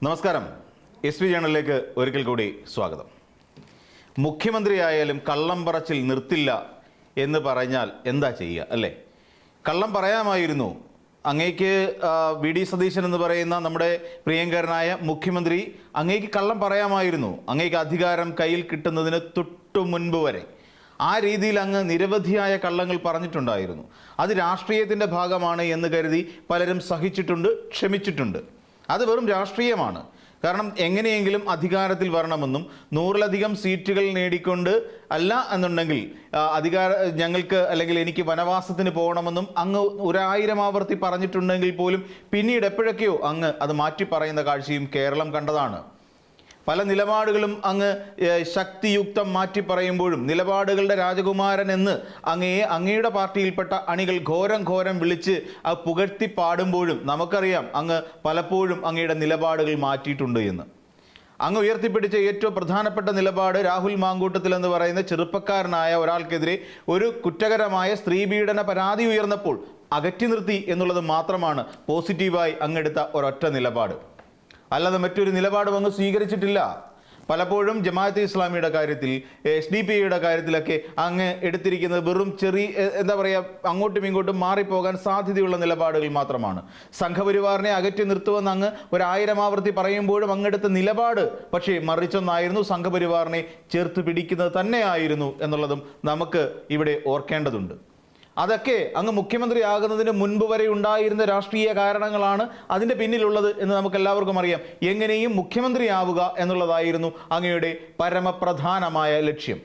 നമസ്കാരം. S V ജേണലിലേക്ക് ഒരിക്കൽ കൂടി സ്വാഗതം. മുഖ്യമന്ത്രിയായാലും കള്ളം പറച്ചിൽ നിർത്തില്ല എന്ന് പറഞ്ഞാൽ എന്താ ചെയ്യുക, അല്ലേ? കള്ളം പറയാമായിരുന്നു. അങ്ങേക്ക് വി ഡി സതീശൻ എന്ന് പറയുന്ന നമ്മുടെ പ്രിയങ്കരനായ മുഖ്യമന്ത്രി അങ്ങേക്ക് കള്ളം പറയാമായിരുന്നു. അങ്ങേക്ക് അധികാരം കയ്യിൽ കിട്ടുന്നതിന് തൊട്ടു മുൻപ് വരെ ആ രീതിയിൽ അങ്ങ് നിരവധിയായ കള്ളങ്ങൾ പറഞ്ഞിട്ടുണ്ടായിരുന്നു. അത് രാഷ്ട്രീയത്തിൻ്റെ ഭാഗമാണ് എന്ന് കരുതി പലരും സഹിച്ചിട്ടുണ്ട്, ക്ഷമിച്ചിട്ടുണ്ട്. അത് വെറും രാഷ്ട്രീയമാണ്. കാരണം എങ്ങനെയെങ്കിലും അധികാരത്തിൽ വരണമെന്നും 100-ലധികം സീറ്റുകൾ നേടിക്കൊണ്ട് അല്ല എന്നുണ്ടെങ്കിൽ ഞങ്ങൾക്ക് അല്ലെങ്കിൽ എനിക്ക് വനവാസത്തിന് പോകണമെന്നും അങ്ങ് 1000 ആവർത്തി പറഞ്ഞിട്ടുണ്ടെങ്കിൽ പോലും പിന്നീട് എപ്പോഴൊക്കെയോ അങ്ങ് അത് മാറ്റി പറയുന്ന കാഴ്ചയും കേരളം കണ്ടതാണ്. പല നിലപാടുകളും അങ്ങ് ശക്തിയുക്തം മാറ്റി പറയുമ്പോഴും നിലപാടുകളുടെ രാജകുമാരൻ എന്ന് അങ്ങയുടെ പാർട്ടിയിൽപ്പെട്ട അണികൾ ഘോരം വിളിച്ച് പുകഴ്ത്തി പാടുമ്പോഴും നമുക്കറിയാം അങ്ങ് പലപ്പോഴും അങ്ങയുടെ നിലപാടുകൾ മാറ്റിയിട്ടുണ്ട് എന്ന്. അങ്ങ് ഉയർത്തിപ്പിടിച്ച ഏറ്റവും പ്രധാനപ്പെട്ട നിലപാട് രാഹുൽ മാങ്കൂട്ടത്തിൽ എന്ന് പറയുന്ന ചെറുപ്പക്കാരനായ ഒരാൾക്കെതിരെ ഒരു കുറ്റകരമായ സ്ത്രീപീഡന പരാതി ഉയർന്നപ്പോൾ അകറ്റി നിർത്തി എന്നുള്ളത് മാത്രമാണ് പോസിറ്റീവായി അങ്ങെടുത്ത ഒരൊറ്റ നിലപാട്. അല്ലാതെ മറ്റൊരു നിലപാടും അങ്ങ് സ്വീകരിച്ചിട്ടില്ല. പലപ്പോഴും ജമാഅത്തെ ഇസ്ലാമിയുടെ കാര്യത്തിൽ, SDP-യുടെ കാര്യത്തിലൊക്കെ അങ്ങ് എടുത്തിരിക്കുന്നത് വെറും എന്താ പറയുക, അങ്ങോട്ടും ഇങ്ങോട്ടും മാറിപ്പോകാൻ സാധ്യതയുള്ള നിലപാടുകൾ മാത്രമാണ്. സംഘപരിവാറിനെ അകറ്റി നിർത്തുമെന്ന് അങ്ങ് 1000 ആവർത്തി പറയുമ്പോഴും അങ്ങെടുത്ത നിലപാട് പക്ഷേ മറിച്ചൊന്നായിരുന്നു. സംഘപരിവാറിനെ ചേർത്ത് പിടിക്കുന്നത് തന്നെയായിരുന്നു എന്നുള്ളതും നമുക്ക് ഇവിടെ ഓർക്കേണ്ടതുണ്ട്. അതൊക്കെ അങ്ങ് മുഖ്യമന്ത്രിയാകുന്നതിന് മുൻപ് വരെ ഉണ്ടായിരുന്ന രാഷ്ട്രീയ കാരണങ്ങളാണ് അതിൻ്റെ പിന്നിലുള്ളത് എന്ന് നമുക്കെല്ലാവർക്കും അറിയാം. എങ്ങനെയും മുഖ്യമന്ത്രിയാവുക എന്നുള്ളതായിരുന്നു അങ്ങയുടെ പരമപ്രധാനമായ ലക്ഷ്യം.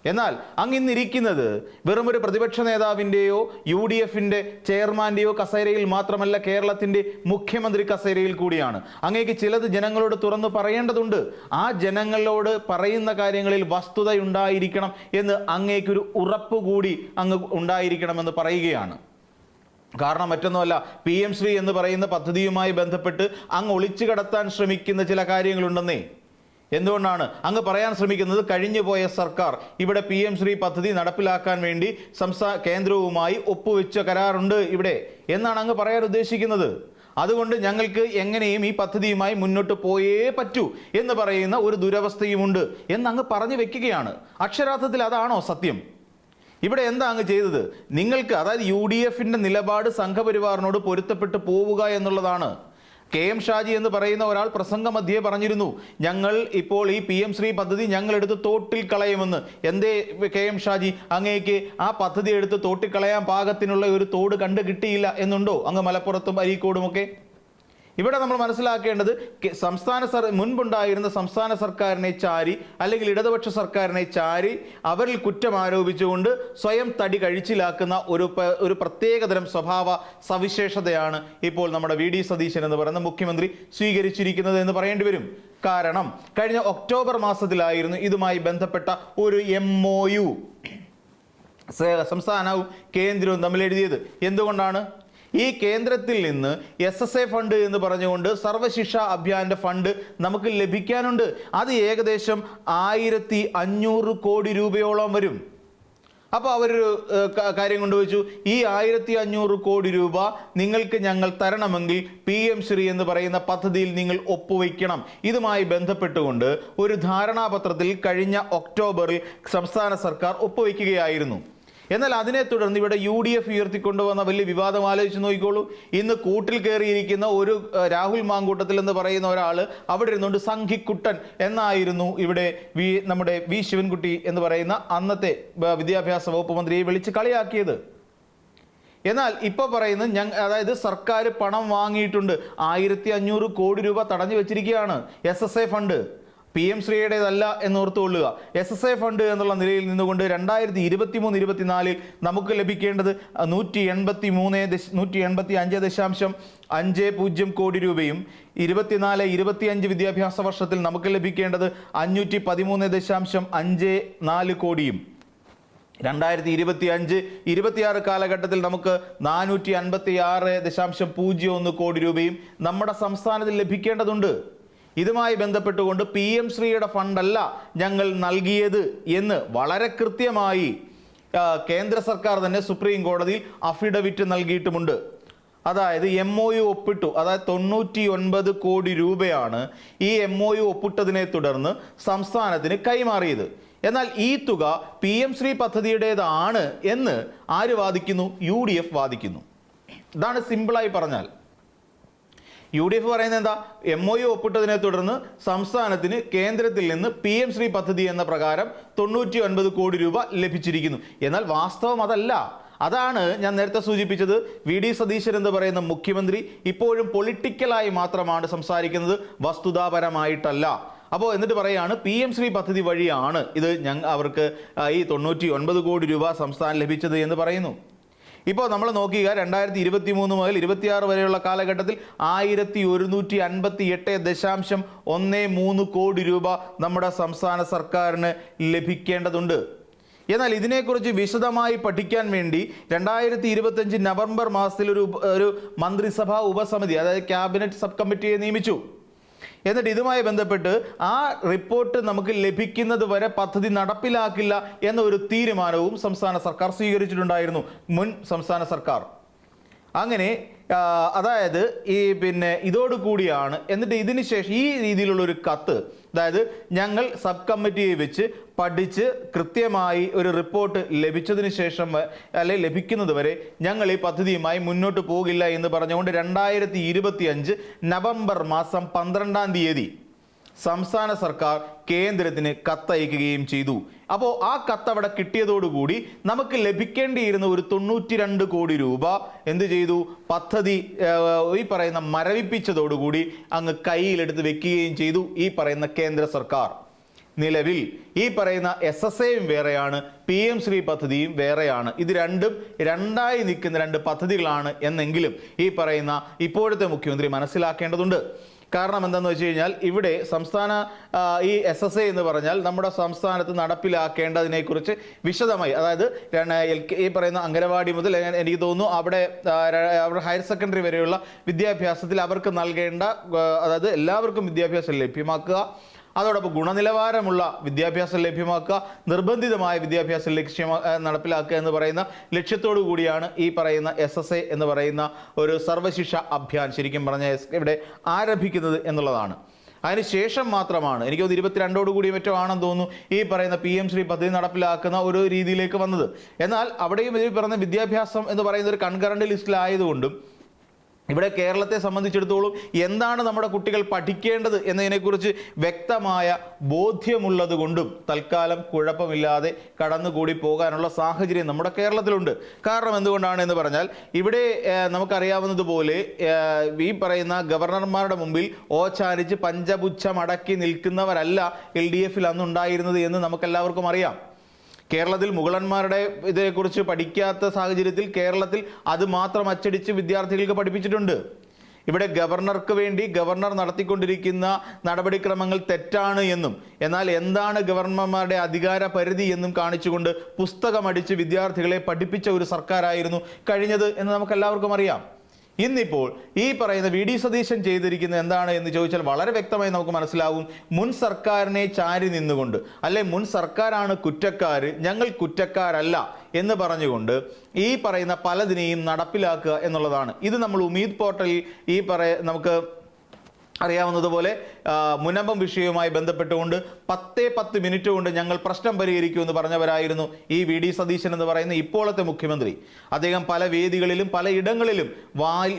എന്നാൽ അങ്ങിന്നിരിക്കുന്നത് വെറും ഒരു പ്രതിപക്ഷ നേതാവിൻ്റെയോ UDF-ൻ്റെ ചെയർമാൻ്റെയോ കസേരയിൽ മാത്രമല്ല, കേരളത്തിൻ്റെ മുഖ്യമന്ത്രി കസേരയിൽ കൂടിയാണ്. അങ്ങേക്ക് ചിലത് ജനങ്ങളോട് തുറന്നു പറയേണ്ടതുണ്ട്. ആ ജനങ്ങളോട് പറയുന്ന കാര്യങ്ങളിൽ വസ്തുതയുണ്ടായിരിക്കണം എന്ന് അങ്ങേക്കൊരു ഉറപ്പ് കൂടി അങ്ങ് ഉണ്ടായിരിക്കണമെന്ന് പറയുകയാണ്. കാരണം മറ്റൊന്നുമല്ല, PM ശ്രീ എന്ന് പറയുന്ന പദ്ധതിയുമായി ബന്ധപ്പെട്ട് അങ്ങ് ഒളിച്ചു കടത്താൻ ശ്രമിക്കുന്ന ചില കാര്യങ്ങളുണ്ടെന്നേ. എന്തുകൊണ്ടാണ് അങ്ങ് പറയാൻ ശ്രമിക്കുന്നത്? കഴിഞ്ഞുപോയ സർക്കാർ ഇവിടെ PM ശ്രീ പദ്ധതി നടപ്പിലാക്കാൻ വേണ്ടി കേന്ദ്രവുമായി ഒപ്പുവെച്ച കരാറുണ്ട് ഇവിടെ എന്നാണ് അങ്ങ് പറയാൻ ഉദ്ദേശിക്കുന്നത്. അതുകൊണ്ട് ഞങ്ങൾക്ക് എങ്ങനെയും ഈ പദ്ധതിയുമായി മുന്നോട്ട് പോയേ പറ്റൂ എന്ന് പറയുന്ന ഒരു ദുരവസ്ഥയുമുണ്ട് എന്നങ്ങ് പറഞ്ഞു വെക്കുകയാണ്. അക്ഷരാർത്ഥത്തിൽ അതാണോ സത്യം? ഇവിടെ എന്താ അങ്ങ് ചെയ്തത്? നിങ്ങൾക്ക്, അതായത് UDF-ൻ്റെ നിലപാട് സംഘപരിവാറിനോട് പൊരുത്തപ്പെട്ട് പോവുക എന്നുള്ളതാണ്. KM ഷാജി എന്ന് പറയുന്ന ഒരാൾ പ്രസംഗ മധ്യേ പറഞ്ഞിരുന്നു, ഞങ്ങൾ ഇപ്പോൾ ഈ PM ശ്രീ പദ്ധതി ഞങ്ങളെടുത്ത് തോട്ടിൽ കളയുമെന്ന്. എന്തേ KM ഷാജി, അങ്ങേക്ക് ആ പദ്ധതി എടുത്ത് തോട്ടിൽ കളയാൻ പാകത്തിനുള്ള ഒരു തോട് കണ്ടു കിട്ടിയില്ല എന്നുണ്ടോ അങ്ങ് മലപ്പുറത്തും അരീക്കോടുമൊക്കെ? ഇവിടെ നമ്മൾ മനസ്സിലാക്കേണ്ടത്, മുൻപുണ്ടായിരുന്ന സംസ്ഥാന സർക്കാരിനെ ചാരി അല്ലെങ്കിൽ ഇടതുപക്ഷ സർക്കാരിനെ ചാരി അവരിൽ കുറ്റം ആരോപിച്ചുകൊണ്ട് സ്വയം തടി കഴിച്ചിലാക്കുന്ന ഒരു പ്രത്യേകതരം സ്വഭാവ സവിശേഷതയാണ് ഇപ്പോൾ നമ്മുടെ VD സതീശൻ എന്ന് പറയുന്ന മുഖ്യമന്ത്രി സ്വീകരിച്ചിരിക്കുന്നത് എന്ന് പറയേണ്ടി വരും. കാരണം കഴിഞ്ഞ ഒക്ടോബർ മാസത്തിലായിരുന്നു ഇതുമായി ബന്ധപ്പെട്ട ഒരു MOU സംസ്ഥാനവും കേന്ദ്രവും തമ്മിൽ എഴുതിയത്. എന്തുകൊണ്ടാണ്? ഈ കേന്ദ്രത്തിൽ നിന്ന് SSA ഫണ്ട് എന്ന് പറഞ്ഞുകൊണ്ട് സർവശിക്ഷാ അഭിയാന്റെ ഫണ്ട് നമുക്ക് ലഭിക്കാനുണ്ട്. അത് ഏകദേശം 1500 കോടി രൂപയോളം വരും. അപ്പോൾ അവരൊരു കാര്യം കൊണ്ടുവച്ചു, ഈ 1500 കോടി രൂപ നിങ്ങൾക്ക് ഞങ്ങൾ തരണമെങ്കിൽ PM ശ്രീ എന്ന് പറയുന്ന പദ്ധതിയിൽ നിങ്ങൾ ഒപ്പുവയ്ക്കണം. ഇതുമായി ബന്ധപ്പെട്ടുകൊണ്ട് ഒരു ധാരണാപത്രത്തിൽ കഴിഞ്ഞ ഒക്ടോബറിൽ സംസ്ഥാന സർക്കാർ ഒപ്പുവയ്ക്കുകയായിരുന്നു. എന്നാൽ അതിനെ തുടർന്ന് ഇവിടെ UDF ഉയർത്തിക്കൊണ്ടുവന്ന വലിയ വിവാദം ആലോചിച്ച് നോക്കിക്കോളൂ. ഇന്ന് കൂട്ടിൽ കയറിയിരിക്കുന്ന ഒരു രാഹുൽ മാങ്കൂട്ടത്തിൽ എന്ന് പറയുന്ന ഒരാൾ അവിടെ ഇരുന്നുകൊണ്ട് സംഘിക്കുട്ടൻ എന്നായിരുന്നു ഇവിടെ നമ്മുടെ V ശിവൻകുട്ടി എന്ന് പറയുന്ന അന്നത്തെ വിദ്യാഭ്യാസ വകുപ്പ് മന്ത്രിയെ വിളിച്ച് കളിയാക്കിയത്. എന്നാൽ ഇപ്പോൾ പറയുന്നത് അതായത് സർക്കാർ പണം വാങ്ങിയിട്ടുണ്ട്, 1500 കോടി രൂപ തടഞ്ഞു വെച്ചിരിക്കുകയാണ്. SSA fund PM ശ്രീയുടേതല്ല എന്നോർത്തുകൊള്ളുക. SSA fund എന്നുള്ള നിലയിൽ നിന്നുകൊണ്ട് 2023-24 നമുക്ക് ലഭിക്കേണ്ടത് 185.50 കോടി രൂപയും 24-25 വിദ്യാഭ്യാസ വർഷത്തിൽ നമുക്ക് ലഭിക്കേണ്ടത് 513.54 കോടിയും 2025-26 കാലഘട്ടത്തിൽ നമുക്ക് 456.01 കോടി രൂപയും നമ്മുടെ സംസ്ഥാനത്തിൽ ലഭിക്കേണ്ടതുണ്ട്. ഇതുമായി ബന്ധപ്പെട്ടുകൊണ്ട് PM ശ്രീയുടെ ഫണ്ടല്ല ഞങ്ങൾ നൽകിയത് എന്ന് വളരെ കൃത്യമായി കേന്ദ്ര സർക്കാർ തന്നെ സുപ്രീം കോടതിയിൽ അഫിഡവിറ്റ് നൽകിയിട്ടുമുണ്ട്. അതായത് MOU ഒപ്പിട്ടു. അതായത് 99 കോടി രൂപയാണ് ഈ MOU ഒപ്പിട്ടതിനെ തുടർന്ന് സംസ്ഥാനത്തിന് കൈമാറിയത്. എന്നാൽ ഈ തുക PM ശ്രീ പദ്ധതിയുടേതാണ് എന്ന് ആര് വാദിക്കുന്നു? UDF വാദിക്കുന്നു. ഇതാണ് സിമ്പിളായി പറഞ്ഞാൽ. UDF പറയുന്നത് എന്താ? MOU ഒപ്പിട്ടതിനെ തുടർന്ന് സംസ്ഥാനത്തിന് കേന്ദ്രത്തിൽ നിന്ന് PM ശ്രീ പദ്ധതി എന്ന പ്രകാരം 99 കോടി രൂപ ലഭിച്ചിരിക്കുന്നു. എന്നാൽ വാസ്തവം അതല്ല. അതാണ് ഞാൻ നേരത്തെ സൂചിപ്പിച്ചത്. VD സതീശൻ എന്ന് പറയുന്ന മുഖ്യമന്ത്രി ഇപ്പോഴും പൊളിറ്റിക്കലായി മാത്രമാണ് സംസാരിക്കുന്നത്, വസ്തുതാപരമായിട്ടല്ല. അപ്പോൾ എന്നിട്ട് പറയുകയാണ് PM ശ്രീ പദ്ധതി വഴിയാണ് ഇത് അവർക്ക് ഈ 99 കോടി രൂപ സംസ്ഥാനം ലഭിച്ചത് എന്ന് പറയുന്നു. ഇപ്പോൾ നമ്മൾ നോക്കുക 2023 മുതൽ 26 വരെയുള്ള കാലഘട്ടത്തിൽ 1158.13 കോടി രൂപ നമ്മുടെ സംസ്ഥാന സർക്കാരിന് ലഭിക്കേണ്ടതുണ്ട്. എന്നാൽ ഇതിനെക്കുറിച്ച് വിശദമായി പഠിക്കാൻ വേണ്ടി 2025 നവംബർ മാസത്തിൽ ഒരു മന്ത്രിസഭാ ഉപസമിതി, അതായത് ക്യാബിനറ്റ് സബ് കമ്മിറ്റിയെ നിയമിച്ചു. എന്നിട്ട് ഇതുമായി ബന്ധപ്പെട്ട് ആ റിപ്പോർട്ട് നമുക്ക് ലഭിക്കുന്നത് വരെ പദ്ധതി നടപ്പിലാക്കില്ല എന്ന ഒരു തീരുമാനവും സംസ്ഥാന സർക്കാർ സ്വീകരിച്ചിട്ടുണ്ടായിരുന്നു, മുൻ സംസ്ഥാന സർക്കാർ. അങ്ങനെ അതായത് ഇതോടുകൂടിയാണ് എന്നിട്ട് ഇതിന് ശേഷം ഈ രീതിയിലുള്ള ഒരു കത്ത്, അതായത് ഞങ്ങൾ സബ് കമ്മിറ്റിയെ വെച്ച് പഠിച്ച് കൃത്യമായി ഒരു റിപ്പോർട്ട് ലഭിച്ചതിന് ശേഷം അല്ലെങ്കിൽ ലഭിക്കുന്നത് വരെ ഞങ്ങൾ ഈ പദ്ധതിയുമായി മുന്നോട്ട് പോകില്ല എന്ന് പറഞ്ഞുകൊണ്ട് 2025 നവംബർ മാസം 12-ാം തീയതി സംസ്ഥാന സർക്കാർ കേന്ദ്രത്തിന് കത്തയക്കുകയും ചെയ്തു. അപ്പോൾ ആ കത്ത് അവിടെ കിട്ടിയതോടുകൂടി നമുക്ക് ലഭിക്കേണ്ടിയിരുന്ന ഒരു 92 കോടി രൂപ എന്ത് ചെയ്തു? പദ്ധതി ഈ പറയുന്ന മരവിപ്പിച്ചതോടുകൂടി അങ്ങ് കയ്യിലെടുത്ത് വെക്കുകയും ചെയ്തു ഈ പറയുന്ന കേന്ദ്ര സർക്കാർ. നിലവിൽ ഈ പറയുന്ന SSAയും വേറെയാണ്, PM ശ്രീ പദ്ധതിയും വേറെയാണ്. ഇത് രണ്ടായി നിൽക്കുന്ന രണ്ട് പദ്ധതികളാണ് എന്നെങ്കിലും ഈ പറയുന്ന ഇപ്പോഴത്തെ മുഖ്യമന്ത്രി മനസ്സിലാക്കേണ്ടതുണ്ട്. കാരണം എന്താണെന്ന് വെച്ച് കഴിഞ്ഞാൽ ഇവിടെ സംസ്ഥാന ഈ SSA എന്ന് പറഞ്ഞാൽ നമ്മുടെ സംസ്ഥാനത്ത് നടപ്പിലാക്കേണ്ടതിനെക്കുറിച്ച് വിശദമായി, അതായത് ഈ പറയുന്ന അംഗനവാടി മുതൽ എനിക്ക് തോന്നുന്നു അവിടെ ഹയർ സെക്കൻഡറി വരെയുള്ള വിദ്യാഭ്യാസത്തിൽ അവർക്ക് നൽകേണ്ട, അതായത് എല്ലാവർക്കും വിദ്യാഭ്യാസം ലഭ്യമാക്കുക, അതോടൊപ്പം ഗുണനിലവാരമുള്ള വിദ്യാഭ്യാസം ലഭ്യമാക്കുക, നിർബന്ധിതമായ വിദ്യാഭ്യാസം നടപ്പിലാക്കുക എന്ന് പറയുന്ന ലക്ഷ്യത്തോടു കൂടിയാണ് ഈ പറയുന്ന SSA എന്ന് പറയുന്ന ഒരു സർവശിക്ഷ അഭിയാൻ ശരിക്കും പറഞ്ഞ ഇവിടെ ആരംഭിക്കുന്നത് എന്നുള്ളതാണ്. അതിനുശേഷം മാത്രമാണ് എനിക്ക് തോന്നുന്നു 22 കൂടി മറ്റോ ആണെന്ന് തോന്നുന്നു ഈ പറയുന്ന PM ശ്രീ പദ്ധതി നടപ്പിലാക്കുന്ന ഒരു രീതിയിലേക്ക് വന്നത്. എന്നാൽ അവിടെയും ഈ പറയുന്ന വിദ്യാഭ്യാസം എന്ന് പറയുന്ന ഒരു കൺകറന്റ് ലിസ്റ്റിലായതുകൊണ്ടും ഇവിടെ കേരളത്തെ സംബന്ധിച്ചിടത്തോളം എന്താണ് നമ്മുടെ കുട്ടികൾ പഠിക്കേണ്ടത് എന്നതിനെക്കുറിച്ച് വ്യക്തമായ ബോധ്യമുള്ളത് കൊണ്ടും തൽക്കാലം കുഴപ്പമില്ലാതെ കടന്നുകൂടി പോകാനുള്ള സാഹചര്യം നമ്മുടെ കേരളത്തിലുണ്ട്. കാരണം എന്തുകൊണ്ടാണ് എന്ന് പറഞ്ഞാൽ ഇവിടെ നമുക്കറിയാവുന്നതുപോലെ ഈ പറയുന്ന ഗവർണർമാരുടെ മുമ്പിൽ ഓച്ചാരിച്ച് പഞ്ചപുച്ഛമടക്കി നിൽക്കുന്നവരല്ല LDF അന്നുണ്ടായിരുന്നത് എന്ന് നമുക്കെല്ലാവർക്കും അറിയാം. കേരളത്തിൽ മുഗളന്മാരുടെ ഇതിനെക്കുറിച്ച് പഠിക്കാത്ത സാഹചര്യത്തിൽ കേരളത്തിൽ അത് മാത്രം അച്ചടിച്ച് വിദ്യാർത്ഥികൾക്ക് പഠിപ്പിച്ചിട്ടുണ്ട്. ഇവിടെ ഗവർണർക്ക് വേണ്ടി ഗവർണർ നടത്തിക്കൊണ്ടിരിക്കുന്ന നടപടിക്രമങ്ങൾ തെറ്റാണ് എന്നും എന്നാൽ എന്താണ് ഗവർണർമാരുടെ അധികാര പരിധി എന്നും കാണിച്ചുകൊണ്ട് പുസ്തകമടിച്ച് വിദ്യാർത്ഥികളെ പഠിപ്പിച്ച ഒരു സർക്കാരായിരുന്നു കഴിഞ്ഞത് എന്ന് നമുക്കെല്ലാവർക്കും അറിയാം. ഇന്നിപ്പോൾ ഈ പറയുന്ന VD സതീശൻ ചെയ്തിരിക്കുന്നത് എന്താണ് എന്ന് ചോദിച്ചാൽ വളരെ വ്യക്തമായി നമുക്ക് മനസ്സിലാവും. മുൻ സർക്കാരിനെ ചാരി നിന്നുകൊണ്ട് അല്ലെ മുൻ സർക്കാരാണ് കുറ്റക്കാർ, ഞങ്ങൾ കുറ്റക്കാരല്ല എന്ന് പറഞ്ഞുകൊണ്ട് ഈ പറയുന്ന പലതിനെയും നടപ്പിലാക്കുക എന്നുള്ളതാണ്. ഇത് നമ്മൾ ഉമീദ് പോർട്ടലിൽ നമുക്ക് അറിയാവുന്നതുപോലെ മുനമ്പം വിഷയവുമായി ബന്ധപ്പെട്ടുകൊണ്ട് 10 മിനിറ്റ് കൊണ്ട് ഞങ്ങൾ പ്രശ്നം പരിഹരിക്കുമെന്ന് പറഞ്ഞവരായിരുന്നു ഈ VD സതീശൻ എന്ന് പറയുന്ന ഇപ്പോഴത്തെ മുഖ്യമന്ത്രി. അദ്ദേഹം പല വേദികളിലും പല ഇടങ്ങളിലും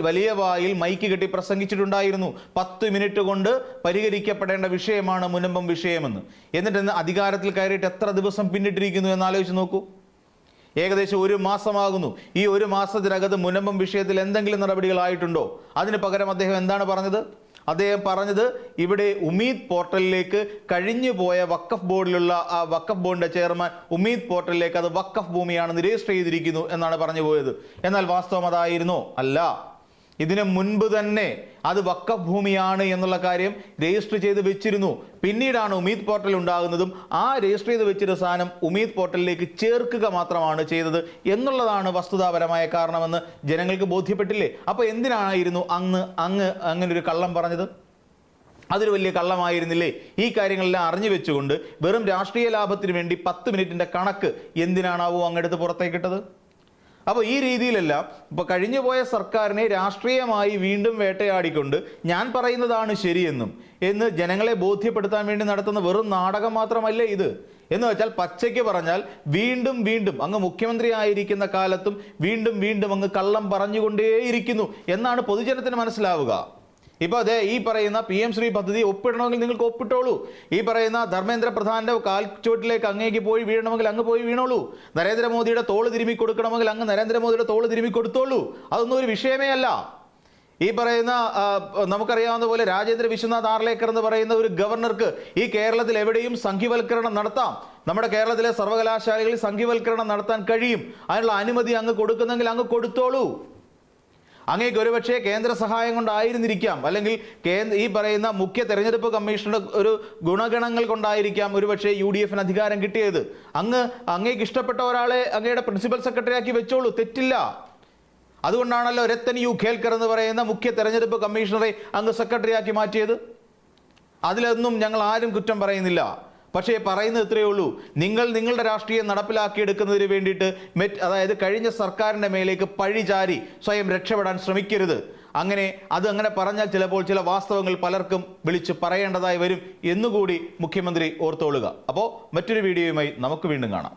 വലിയ വായിൽ മൈക്ക് കെട്ടി പ്രസംഗിച്ചിട്ടുണ്ടായിരുന്നു. 10 മിനിറ്റ് കൊണ്ട് പരിഹരിക്കപ്പെടേണ്ട വിഷയമാണ് മുനമ്പം വിഷയമെന്ന്. എന്നിട്ട് അധികാരത്തിൽ കയറിയിട്ട് എത്ര ദിവസം പിന്നിട്ടിരിക്കുന്നു എന്നാലോചിച്ച് നോക്കൂ. ഏകദേശം 1 മാസമാകുന്നു. ഈ 1 മാസത്തിനകത്ത് മുനമ്പം വിഷയത്തിൽ എന്തെങ്കിലും നടപടികളായിട്ടുണ്ടോ? അതിന് പകരം അദ്ദേഹം എന്താണ് പറഞ്ഞത്? അദ്ദേഹം പറഞ്ഞത് ഇവിടെ ഉമീദ് പോർട്ടലിലേക്ക് കഴിഞ്ഞു പോയ വഖഫ് ബോർഡിലുള്ള ആ വഖഫ് ബോർഡിന്റെ ചെയർമാൻ ഉമീദ് പോർട്ടലിലേക്ക് അത് വഖഫ് ഭൂമിയാണെന്ന് രജിസ്റ്റർ ചെയ്തിരിക്കുന്നു എന്നാണ് പറഞ്ഞു പോയത്. എന്നാൽ വാസ്തവം അതായിരുന്നോ? അല്ല. ഇതിനു മുൻപ് തന്നെ അത് വഖഫ് ഭൂമിയാണ് എന്നുള്ള കാര്യം രജിസ്റ്റർ ചെയ്ത് വെച്ചിരുന്നു. പിന്നീടാണ് ഉമീദ് പോർട്ടൽ ഉണ്ടാകുന്നതും ആ രജിസ്റ്റർ ചെയ്ത് വെച്ചിരുന്ന സാധനം ഉമീദ് പോർട്ടലിലേക്ക് ചേർക്കുക മാത്രമാണ് ചെയ്തത് എന്നുള്ളതാണ് വസ്തുതാപരമായ കാരണമെന്ന് ജനങ്ങൾക്ക് ബോധ്യപ്പെട്ടില്ലേ? അപ്പോൾ എന്തിനായിരുന്നു അങ്ങനെ ഒരു കള്ളം പറഞ്ഞത്? അതൊരു വലിയ കള്ളമായിരുന്നില്ലേ? ഈ കാര്യങ്ങളെല്ലാം അറിഞ്ഞു വെച്ചുകൊണ്ട് വെറും രാഷ്ട്രീയ ലാഭത്തിന് വേണ്ടി 10 മിനിറ്റിന്റെ കണക്ക് എന്തിനാണാവോ അങ്ങെടുത്ത് പുറത്തേക്കിട്ടത്? അപ്പോൾ ഈ രീതിയിലെല്ലാം ഇപ്പോൾ കഴിഞ്ഞുപോയ സർക്കാരിനെ രാഷ്ട്രീയമായി വീണ്ടും വേട്ടയാടിക്കൊണ്ട് ഞാൻ പറയുന്നതാണ് ശരിയെന്നും എന്ന് ജനങ്ങളെ ബോധ്യപ്പെടുത്താൻ വേണ്ടി നടത്തുന്ന വെറും നാടകം മാത്രമല്ലേ ഇത്? എന്ന് വെച്ചാൽ പച്ചയ്ക്ക് പറഞ്ഞാൽ വീണ്ടും വീണ്ടും അങ്ങ് മുഖ്യമന്ത്രി ആയിരിക്കുന്ന കാലത്തും വീണ്ടും വീണ്ടും അങ്ങ് കള്ളം പറഞ്ഞുകൊണ്ടേയിരിക്കുന്നു എന്നാണ് പൊതുജനത്തിന് മനസ്സിലാവുക. ഇപ്പോൾ അതെ ഈ പറയുന്ന PM ശ്രീ പദ്ധതി ഒപ്പിടണമെങ്കിൽ നിങ്ങൾക്ക് ഒപ്പിട്ടോളൂ. ഈ പറയുന്ന ധർമ്മേന്ദ്ര പ്രധാന്റെ കാൽച്ചുവട്ടിലേക്ക് അങ്ങേക്ക് പോയി വീഴണമെങ്കിൽ അങ്ങ് പോയി വീണോളൂ. നരേന്ദ്രമോദിയുടെ തോള് തിരുമ്മി കൊടുക്കണമെങ്കിൽ അങ്ങ് നരേന്ദ്രമോദിയുടെ തോള് തിരുമ്മി കൊടുത്തോളൂ. അതൊന്നും ഒരു വിഷയമേ അല്ല. ഈ പറയുന്ന നമുക്കറിയാവുന്ന പോലെ രാജേന്ദ്ര വിശ്വനാഥ് ആർലേക്കർ എന്ന് പറയുന്ന ഒരു ഗവർണർക്ക് ഈ കേരളത്തിൽ എവിടെയും സംഘീവൽക്കരണം നടത്താം. നമ്മുടെ കേരളത്തിലെ സർവകലാശാലകളിൽ സംഘീവൽക്കരണം നടത്താൻ കഴിയും. അതിനുള്ള അനുമതി അങ്ങ് കൊടുക്കുന്നെങ്കിൽ അങ്ങ് കൊടുത്തോളൂ. അങ്ങേക്ക് ഒരുപക്ഷെ കേന്ദ്ര സഹായം കൊണ്ടായിരുന്നിരിക്കാം, അല്ലെങ്കിൽ ഈ പറയുന്ന മുഖ്യ തെരഞ്ഞെടുപ്പ് കമ്മീഷനുടെ ഒരു ഗുണഗണങ്ങൾ കൊണ്ടായിരിക്കാം ഒരുപക്ഷെ UDF അധികാരം കിട്ടിയത്. അങ്ങേക്ക് ഇഷ്ടപ്പെട്ട ഒരാളെ അങ്ങയുടെ പ്രിൻസിപ്പൽ സെക്രട്ടറി ആക്കി വെച്ചോളൂ, തെറ്റില്ല. അതുകൊണ്ടാണല്ലോ രത്തൻ യു ഖേൽക്കർ എന്ന് പറയുന്ന മുഖ്യ തെരഞ്ഞെടുപ്പ് കമ്മീഷണറെ അങ്ങ് സെക്രട്ടറി ആക്കി മാറ്റിയത്. അതിലൊന്നും ഞങ്ങൾ ആരും കുറ്റം പറയുന്നില്ല. പക്ഷേ പറയുന്നത് ഇത്രയേ ഉള്ളൂ, നിങ്ങൾ നിങ്ങളുടെ രാഷ്ട്രീയം നടപ്പിലാക്കിയെടുക്കുന്നതിന് വേണ്ടിയിട്ട് അതായത് കഴിഞ്ഞ സർക്കാരിൻ്റെ മേലേക്ക് പഴിചാരി സ്വയം രക്ഷപ്പെടാൻ ശ്രമിക്കരുത്. അങ്ങനെ പറഞ്ഞാൽ ചിലപ്പോൾ ചില വാസ്തവങ്ങൾ പലർക്കും വിളിച്ച് പറയേണ്ടതായി വരും എന്നുകൂടി മുഖ്യമന്ത്രി ഓർത്തോളുക. അപ്പോൾ മറ്റൊരു വീഡിയോയുമായി നമുക്ക് വീണ്ടും കാണാം.